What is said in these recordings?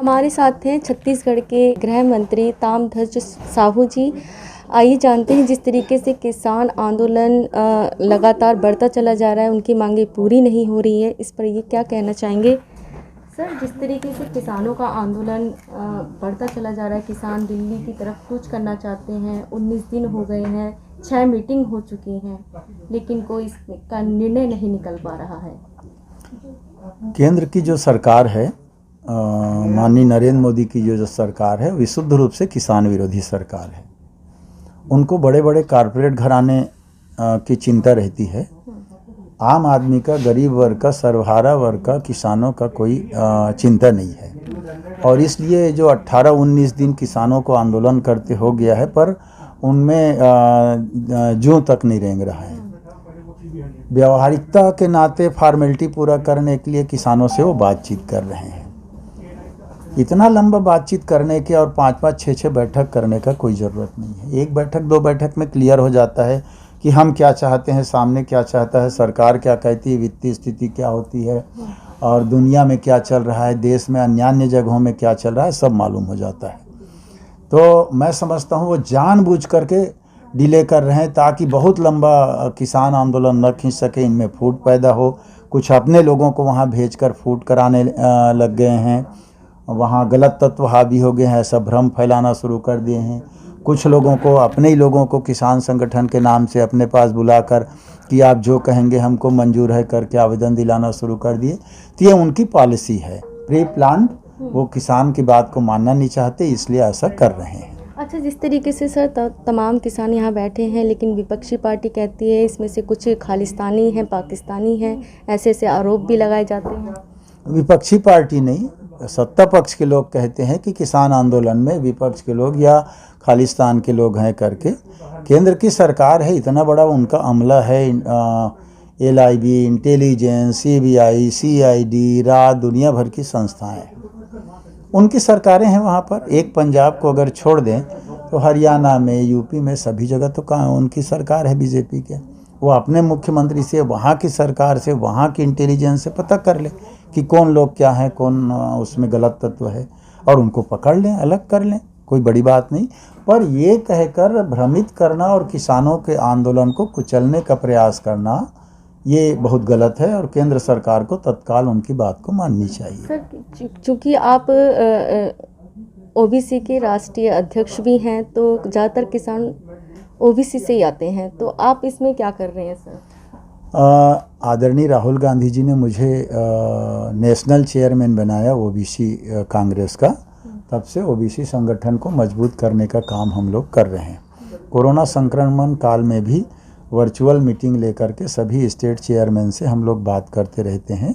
हमारे साथ हैं छत्तीसगढ़ के गृह मंत्री ताम्रध्वज साहू जी। आइए जानते हैं, जिस तरीके से किसान आंदोलन लगातार बढ़ता चला जा रहा है, उनकी मांगें पूरी नहीं हो रही है, इस पर ये क्या कहना चाहेंगे? सर, जिस तरीके से किसानों का आंदोलन बढ़ता चला जा रहा है, किसान दिल्ली की तरफ कूच करना चाहते हैं, 19 दिन हो गए हैं, 6 मीटिंग हो चुकी हैं, लेकिन कोई इसका निर्णय नहीं निकल पा रहा है। केंद्र की जो सरकार है, माननीय नरेंद्र मोदी की जो सरकार है, विशुद्ध रूप से किसान विरोधी सरकार है। उनको बड़े बड़े कॉरपोरेट घराने की चिंता रहती है। आम आदमी का, गरीब वर्ग का, सर्वहारा वर्ग का, किसानों का कोई चिंता नहीं है। और इसलिए जो 18-19 दिन किसानों को आंदोलन करते हो गया है, पर उनमें जूं तक नहीं रेंग रहा है। व्यावहारिकता के नाते फॉर्मेलिटी पूरा करने के लिए किसानों से वो बातचीत कर रहे हैं। इतना लंबा बातचीत करने के और 5-5, 6-6 बैठक करने का कोई ज़रूरत नहीं है। एक बैठक, 2 बैठक में क्लियर हो जाता है कि हम क्या चाहते हैं, सामने क्या चाहता है, सरकार क्या कहती है, वित्तीय स्थिति क्या होती है और दुनिया में क्या चल रहा है, देश में अन्य जगहों में क्या चल रहा है, सब मालूम हो जाता है। तो मैं समझता हूँ वो जानबूझ करके डिले कर रहे हैं ताकि बहुत लंबा किसान आंदोलन न खींच सके, इनमें फूट पैदा हो। कुछ अपने लोगों को वहाँ भेजकर फूट कराने लग गए हैं, वहाँ गलत तत्व हावी हो गए हैं, ऐसा भ्रम फैलाना शुरू कर दिए हैं। कुछ लोगों को, अपने ही लोगों को किसान संगठन के नाम से अपने पास बुलाकर कि आप जो कहेंगे हमको मंजूर है करके आवेदन दिलाना शुरू कर दिए। तो ये उनकी पॉलिसी है, प्री प्लान्ड। वो किसान की बात को मानना नहीं चाहते, इसलिए ऐसा कर रहे हैं। अच्छा, जिस तरीके से सर तमाम किसान यहाँ बैठे हैं, लेकिन विपक्षी पार्टी कहती है इसमें से कुछ खालिस्तानी हैं, पाकिस्तानी हैं, ऐसे आरोप भी लगाए जाते हैं। विपक्षी पार्टी नहीं, सत्ता पक्ष के लोग कहते हैं कि किसान आंदोलन में विपक्ष के लोग या खालिस्तान के लोग हैं करके। केंद्र की सरकार है, इतना बड़ा उनका अमला है, LIB, इंटेलिजेंस, CBI, CID, रात, दुनिया भर की संस्थाएं, उनकी सरकारें हैं वहाँ पर। एक पंजाब को अगर छोड़ दें तो हरियाणा में, यूपी में, सभी जगह तो कहाँ उनकी सरकार है बीजेपी के। वो अपने मुख्यमंत्री से, वहाँ की सरकार से, वहाँ की इंटेलिजेंस से पता कर ले कि कौन लोग क्या हैं, कौन उसमें गलत तत्व है, और उनको पकड़ लें, अलग कर लें, कोई बड़ी बात नहीं। पर ये कहकर भ्रमित करना और किसानों के आंदोलन को कुचलने का प्रयास करना, ये बहुत गलत है और केंद्र सरकार को तत्काल उनकी बात को माननी चाहिए। सर, चूँकि आप OBC के राष्ट्रीय अध्यक्ष भी हैं, तो ज़्यादातर किसान OBC से ही आते हैं, तो आप इसमें क्या कर रहे हैं सर? आदरणीय राहुल गांधी जी ने मुझे नेशनल चेयरमैन बनाया OBC कांग्रेस का। तब से OBC संगठन को मजबूत करने का काम हम लोग कर रहे हैं। कोरोना संक्रमण काल में भी वर्चुअल मीटिंग लेकर के सभी स्टेट चेयरमैन से हम लोग बात करते रहते हैं,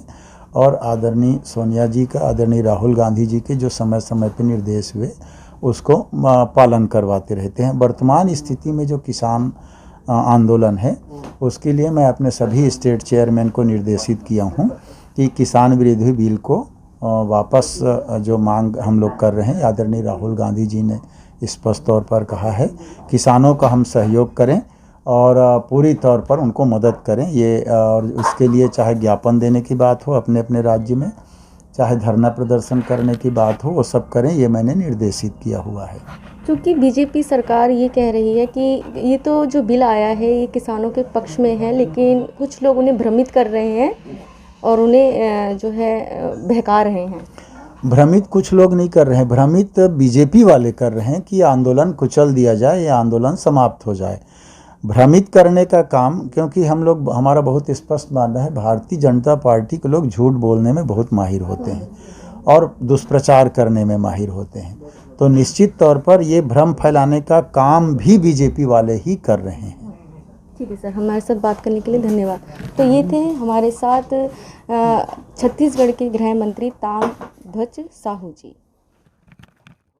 और आदरणीय सोनिया जी का, आदरणीय राहुल गांधी जी के जो समय समय पर निर्देश हुए उसको पालन करवाते रहते हैं। वर्तमान स्थिति में जो किसान आंदोलन है, उसके लिए मैं अपने सभी स्टेट चेयरमैन को निर्देशित किया हूँ कि किसान विरोधी बिल को वापस, जो मांग हम लोग कर रहे हैं, आदरणीय राहुल गांधी जी ने स्पष्ट तौर पर कहा है, किसानों का हम सहयोग करें और पूरी तौर पर उनको मदद करें। ये, और उसके लिए चाहे ज्ञापन देने की बात हो अपने अपने राज्य में, चाहे धरना प्रदर्शन करने की बात हो, वो सब करें, ये मैंने निर्देशित किया हुआ है। क्योंकि बीजेपी सरकार ये कह रही है कि ये तो जो बिल आया है ये किसानों के पक्ष में है, लेकिन कुछ लोग उन्हें भ्रमित कर रहे हैं और उन्हें जो है बहका रहे हैं। भ्रमित कुछ लोग नहीं कर रहे हैं, भ्रमित बीजेपी वाले कर रहे हैं कि आंदोलन कुचल दिया जाए या आंदोलन समाप्त हो जाए। भ्रमित करने का काम, क्योंकि हम लोग, हमारा बहुत स्पष्ट मानना है, भारतीय जनता पार्टी के लोग झूठ बोलने में बहुत माहिर होते हैं और दुष्प्रचार करने में माहिर होते हैं। तो निश्चित तौर पर ये भ्रम फैलाने का काम भी बीजेपी वाले ही कर रहे हैं। ठीक है सर, हमारे साथ बात करने के लिए धन्यवाद। तो ये थे हमारे साथ छत्तीसगढ़ के गृह मंत्री ताम्रध्वज साहू जी।